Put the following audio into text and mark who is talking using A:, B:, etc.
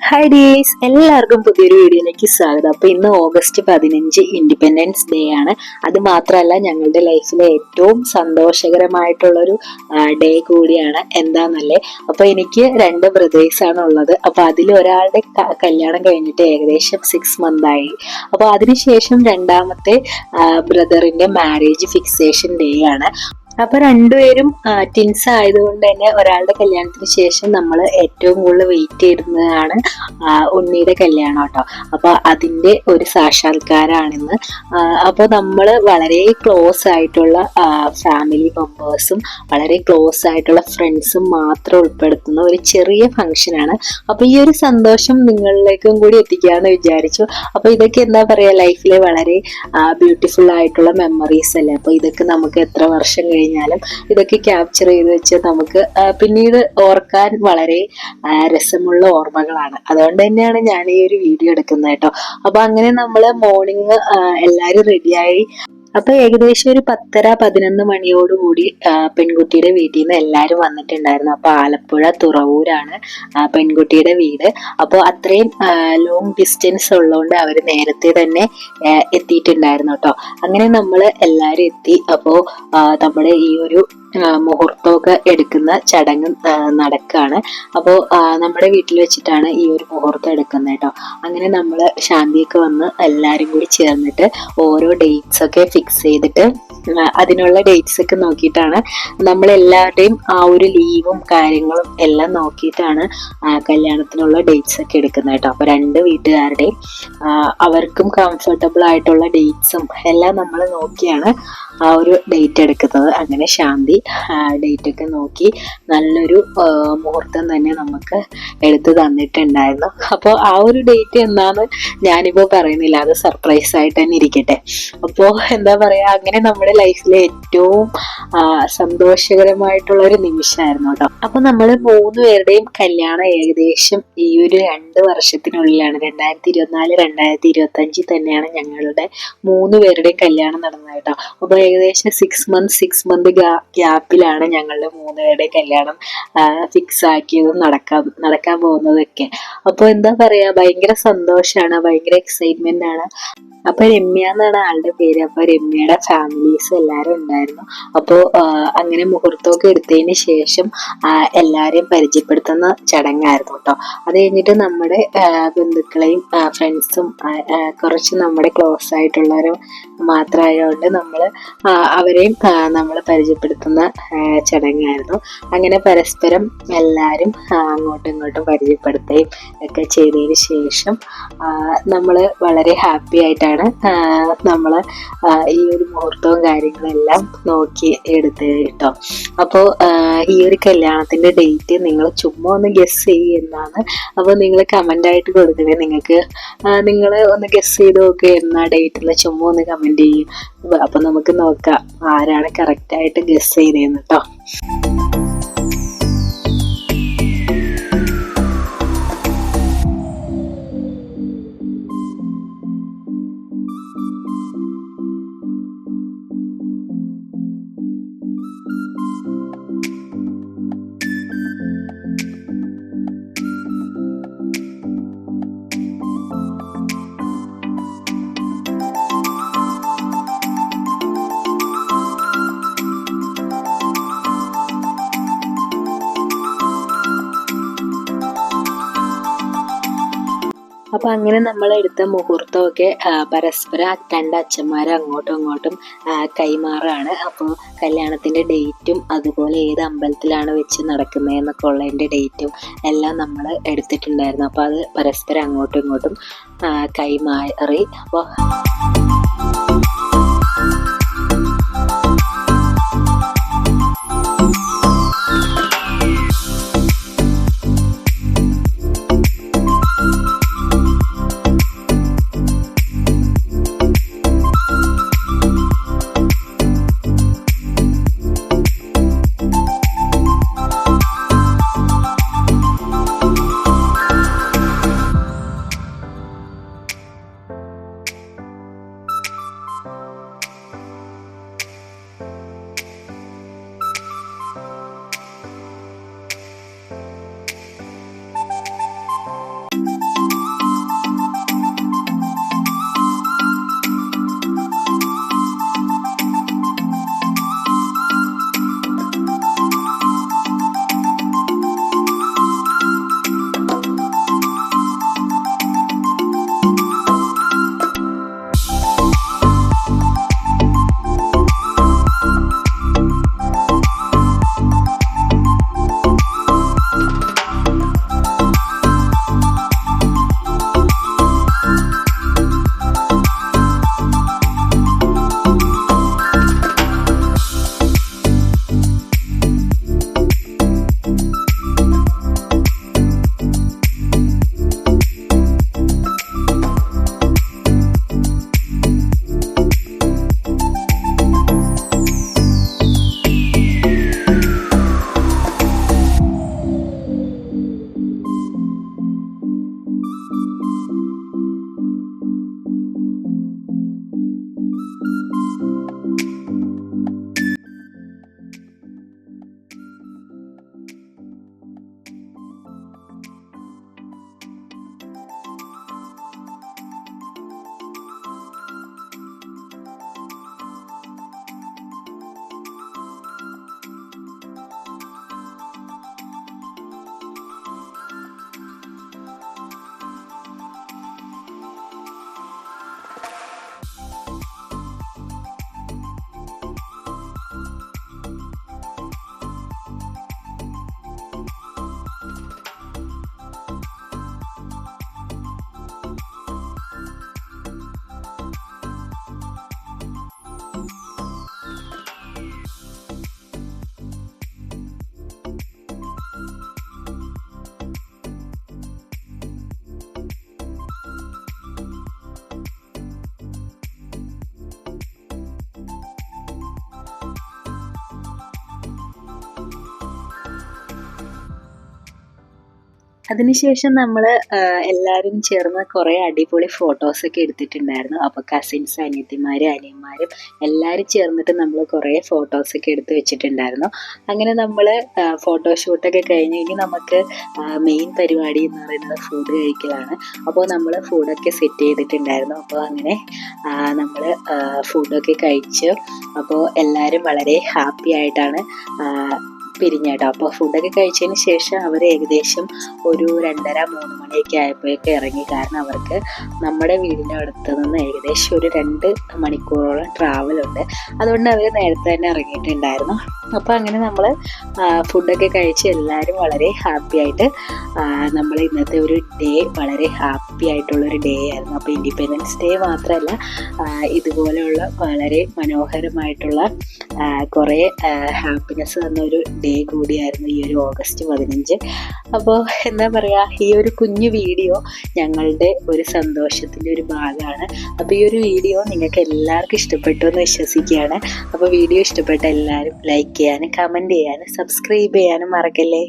A: Hi days, എല്ലാവർക്കും പുതിയൊരു വീഡിയോയിലേക്ക് സ്വാഗതം. അപ്പൊ ഇന്ന് ഓഗസ്റ്റ് 15 ഇൻഡിപെൻഡൻസ് ഡേ ആണ്. അത് മാത്രമല്ല ഞങ്ങളുടെ ലൈഫിലെ ഏറ്റവും സന്തോഷകരമായിട്ടുള്ളൊരു ഡേ കൂടിയാണ്. എന്താന്നല്ലേ, അപ്പൊ എനിക്ക് 2 ബ്രദേഴ്സ് ആണ് ഉള്ളത്. അപ്പൊ അതിൽ ഒരാളുടെ കല്യാണം കഴിഞ്ഞിട്ട് ഏകദേശം 6 മന്ത് ആയി. അപ്പൊ അതിനുശേഷം രണ്ടാമത്തെ ബ്രദറിന്റെ മാരേജ് ഫിക്സേഷൻ ഡേ ആണ്. അപ്പൊ രണ്ടുപേരും ടിൻസ് ആയതുകൊണ്ട് തന്നെ ഒരാളുടെ കല്യാണത്തിന് ശേഷം നമ്മൾ ഏറ്റവും കൂടുതൽ വെയിറ്റ് ചെയ്തിരുന്നതാണ് ഉണ്ണിയുടെ കല്യാണം കേട്ടോ. അപ്പൊ അതിന്റെ ഒരു സാക്ഷാത്കാരാണിന്ന്. അപ്പൊ നമ്മൾ വളരെ ക്ലോസ് ആയിട്ടുള്ള ഫാമിലി മെമ്പേഴ്സും വളരെ ക്ലോസ് ആയിട്ടുള്ള ഫ്രണ്ട്സും മാത്രം ഉൾപ്പെടുത്തുന്ന ഒരു ചെറിയ ഫംഗ്ഷനാണ്. അപ്പൊ ഈ ഒരു സന്തോഷം നിങ്ങളിലേക്കും കൂടി എത്തിക്കാന്ന് വിചാരിച്ചു. അപ്പൊ ഇതൊക്കെ എന്താ പറയാ, ലൈഫിലെ വളരെ ബ്യൂട്ടിഫുൾ ആയിട്ടുള്ള മെമ്മറീസ് അല്ലേ. അപ്പൊ ഇതൊക്കെ നമുക്ക് എത്ര വർഷം കഴിഞ്ഞാലും ഇതൊക്കെ ക്യാപ്ചർ ചെയ്ത് വെച്ച് നമുക്ക് പിന്നീട് ഓർക്കാൻ വളരെ രസമുള്ള ഓർമ്മകളാണ്. അതുകൊണ്ട് തന്നെയാണ് ഞാൻ ഈ ഒരു വീഡിയോ എടുക്കുന്നത് കേട്ടോ. അപ്പൊ അങ്ങനെ നമ്മള് മോർണിംഗ് എല്ലാരും റെഡിയായി. അപ്പൊ ഏകദേശം ഒരു 10:30-11 മണിയോടുകൂടി പെൺകുട്ടിയുടെ വീട്ടിൽ നിന്ന് എല്ലാരും വന്നിട്ടുണ്ടായിരുന്നു. അപ്പൊ ആലപ്പുഴ തുറവൂരാണ് പെൺകുട്ടിയുടെ വീട്. അപ്പോൾ അത്രയും ലോങ് ഡിസ്റ്റൻസ് ഉള്ളതുകൊണ്ട് അവര് നേരത്തെ തന്നെ എത്തിയിട്ടുണ്ടായിരുന്നു കേട്ടോ. അങ്ങനെ നമ്മൾ എല്ലാരും എത്തി. അപ്പോ നമ്മുടെ ഈ ഒരു മുഹൂർത്തമൊക്കെ എടുക്കുന്ന ചടങ്ങ് നടക്കാണ്. അപ്പോൾ നമ്മുടെ വീട്ടിൽ വെച്ചിട്ടാണ് ഈ ഒരു മുഹൂർത്തം എടുക്കുന്നത് കേട്ടോ. അങ്ങനെ നമ്മൾ ശാന്തിയൊക്കെ വന്ന് എല്ലാരും കൂടി ചേർന്നിട്ട് ഓരോ ഡേറ്റ്സ് ഒക്കെ ഫിക്സ് ചെയ്തിട്ട് അതിനുള്ള ഡേറ്റ്സ് ഒക്കെ നോക്കിയിട്ടാണ് നമ്മൾ എല്ലാവരുടെയും ആ ഒരു ലീവും കാര്യങ്ങളും എല്ലാം നോക്കിയിട്ടാണ് കല്യാണത്തിനുള്ള ഡേറ്റ്സ് ഒക്കെ എടുക്കുന്നത് കേട്ടോ. അപ്പൊ 2 വീട്ടുകാരുടെയും അവർക്കും കംഫർട്ടബിൾ ആയിട്ടുള്ള ഡേറ്റ്സും എല്ലാം നമ്മൾ നോക്കിയാണ് ആ ഒരു ഡേറ്റ് എടുക്കുന്നത്. അങ്ങനെ ശാന്തി ഡേറ്റ് ഒക്കെ നോക്കി നല്ലൊരു മുഹൂർത്തം തന്നെ നമുക്ക് എടുത്തു തന്നിട്ടുണ്ടായിരുന്നു. അപ്പോൾ ആ ഒരു ഡേറ്റ് എന്താന്ന് ഞാനിപ്പോ പറയുന്നില്ല, അത് സർപ്രൈസ് ആയിട്ട് തന്നെ ഇരിക്കട്ടെ. അപ്പോൾ എന്താ പറയാ, അങ്ങനെ നമ്മുടെ ലൈഫിലെ ഏറ്റവും സന്തോഷകരമായിട്ടുള്ള ഒരു നിമിഷമായിരുന്നു കേട്ടോ. അപ്പൊ നമ്മൾ 3 പേരുടെയും കല്യാണം ഏകദേശം ഈ ഒരു 2 വർഷത്തിനുള്ളിലാണ്. 2024-2025 തന്നെയാണ് ഞങ്ങളുടെ 3 പേരുടെയും കല്യാണം നടന്നത് കേട്ടോ. അപ്പൊ ഏകദേശം 6 മന്ത് ഗ്യാപ്പിലാണ് ഞങ്ങളുടെ 3 പേരുടെയും കല്യാണം ഫിക്സ് ആക്കിയതും നടക്കാൻ പോകുന്നതൊക്കെ. അപ്പൊ എന്താ പറയാ, ഭയങ്കര സന്തോഷാണ്, ഭയങ്കര എക്സൈറ്റ്മെന്റ് ആണ്. അപ്പൊ രമ്യ എന്നാണ് ആളുടെ പേര്. അപ്പൊ രമ്യയുടെ ഫാമിലീസ് എല്ലാരും ഉണ്ടായിരുന്നു. അപ്പോ അങ്ങനെ മുഹൂർത്തമൊക്കെ എടുത്തതിന് ശേഷം എല്ലാരെയും പരിചയപ്പെടുത്തുന്ന ചടങ്ങായിരുന്നു കേട്ടോ. അത് കഴിഞ്ഞിട്ട് നമ്മുടെ ബന്ധുക്കളെയും ഫ്രണ്ട്സും കുറച്ച് നമ്മുടെ ക്ലോസ് ആയിട്ടുള്ളവരും മാത്രമായതുകൊണ്ട് അവരെയും നമ്മൾ പരിചയപ്പെടുത്തുന്ന ചടങ്ങായിരുന്നു. അങ്ങനെ പരസ്പരം എല്ലാരും അങ്ങോട്ടും ഇങ്ങോട്ടും പരിചയപ്പെടുത്തുകയും ഒക്കെ ചെയ്തതിന് ശേഷം നമ്മൾ വളരെ ഹാപ്പി ആയിട്ടാണ് നമ്മള് ഈ ഒരു മുഹൂർത്തവും കാര്യങ്ങളെല്ലാം നോക്കി എടുത്ത് കേട്ടോ. അപ്പോൾ ഈ ഒരു കല്യാണത്തിന്റെ ഡേറ്റ് നിങ്ങൾ ചുമ്മാ ഒന്ന് ഗസ് ചെയ്യുന്നതാണ്. അപ്പൊ നിങ്ങൾ കമന്റ് ആയിട്ട് കൊടുക്കണേ. നിങ്ങൾ ഒന്ന് ഗസ് ചെയ്ത് നോക്കുക എന്നാ ഡേറ്റിൽ, ചുമ്മാ ഒന്ന് കമന്റ് ചെയ്യും. അപ്പൊ നമുക്ക് നോക്കാം ആരാണ് കറക്റ്റ് ആയിട്ട് ഗസ് ചെയ്തതെന്ന് കേട്ടോ. അപ്പൊ അങ്ങനെ നമ്മൾ എടുത്ത മുഹൂർത്തമൊക്കെ പരസ്പരം 2 അച്ഛന്മാരും അങ്ങോട്ടും ഇങ്ങോട്ടും കൈമാറാണ്. അപ്പോൾ കല്യാണത്തിന്റെ ഡേറ്റും അതുപോലെ ഏത് അമ്പലത്തിലാണ് വെച്ച് നടക്കുന്നതെന്നൊക്കെ ഉള്ളതിന്റെ ഡേറ്റും എല്ലാം നമ്മൾ എടുത്തിട്ടുണ്ടായിരുന്നു. അപ്പൊ അത് പരസ്പരം അങ്ങോട്ടും ഇങ്ങോട്ടും കൈമാറി. അപ്പോൾ അതിനുശേഷം നമ്മൾ എല്ലാവരും ചേർന്ന് കുറേ അടിപൊളി ഫോട്ടോസൊക്കെ എടുത്തിട്ടുണ്ടായിരുന്നു. അപ്പോൾ കസിൻസ്, അനിയത്തിമാരും അനിയന്മാരും എല്ലാവരും ചേർന്നിട്ട് നമ്മൾ കുറേ ഫോട്ടോസൊക്കെ എടുത്ത് വെച്ചിട്ടുണ്ടായിരുന്നു. അങ്ങനെ നമ്മൾ ഫോട്ടോഷൂട്ടൊക്കെ കഴിഞ്ഞ് ഇനി നമുക്ക് മെയിൻ പരിപാടി എന്ന് പറയുന്നത് ഫുഡ് കഴിക്കലാണ്. അപ്പോൾ നമ്മൾ ഫുഡൊക്കെ സെറ്റ് ചെയ്തിട്ടുണ്ടായിരുന്നു. അപ്പോൾ അങ്ങനെ നമ്മൾ ഫുഡൊക്കെ കഴിച്ച് അപ്പോൾ എല്ലാവരും വളരെ ഹാപ്പി ആയിട്ടാണ് പിരിഞ്ഞേട്ടോ. അപ്പോൾ ഫുഡൊക്കെ കഴിച്ചതിന് ശേഷം അവർ ഏകദേശം ഒരു 2:30-3 മണിയൊക്കെ ആയപ്പോഴേക്ക് ഇറങ്ങി. കാരണം അവർക്ക് നമ്മുടെ വീടിൻ്റെ അടുത്ത് നിന്ന് ഏകദേശം ഒരു 2 മണിക്കൂറോളം ട്രാവലുണ്ട്. അതുകൊണ്ട് അവർ നേരത്തെ തന്നെ ഇറങ്ങിയിട്ടുണ്ടായിരുന്നു. അപ്പോൾ അങ്ങനെ നമ്മൾ ഫുഡൊക്കെ കഴിച്ച് എല്ലാവരും വളരെ ഹാപ്പി ആയിട്ട് നമ്മൾ ഇന്നത്തെ ഒരു ഡേ വളരെ ഹാപ്പി ആയിട്ടുള്ളൊരു ഡേ ആയിരുന്നു. അപ്പോൾ ഇൻഡിപെൻഡൻസ് ഡേ മാത്രമല്ല, ഇതുപോലെയുള്ള വളരെ മനോഹരമായിട്ടുള്ള കുറേ ഹാപ്പിനെസ് തന്നൊരു ഡേ കൂടിയായിരുന്നു ഈ ഒരു ഓഗസ്റ്റ് 15. അപ്പോൾ എന്താ പറയുക, ഈ ഒരു കുഞ്ഞു വീഡിയോ ഞങ്ങളുടെ ഒരു സന്തോഷത്തിൻ്റെ ഒരു ഭാഗമാണ്. അപ്പോൾ ഈ ഒരു വീഡിയോ നിങ്ങൾക്ക് എല്ലാവർക്കും ഇഷ്ടപ്പെട്ടു എന്ന് വിശ്വസിക്കുകയാണ്. അപ്പോൾ വീഡിയോ ഇഷ്ടപ്പെട്ട എല്ലാവരും ലൈക്ക് ചെയ്യാനും കമൻറ്റ് ചെയ്യാനും സബ്സ്ക്രൈബ് ചെയ്യാനും മറക്കല്ലേ.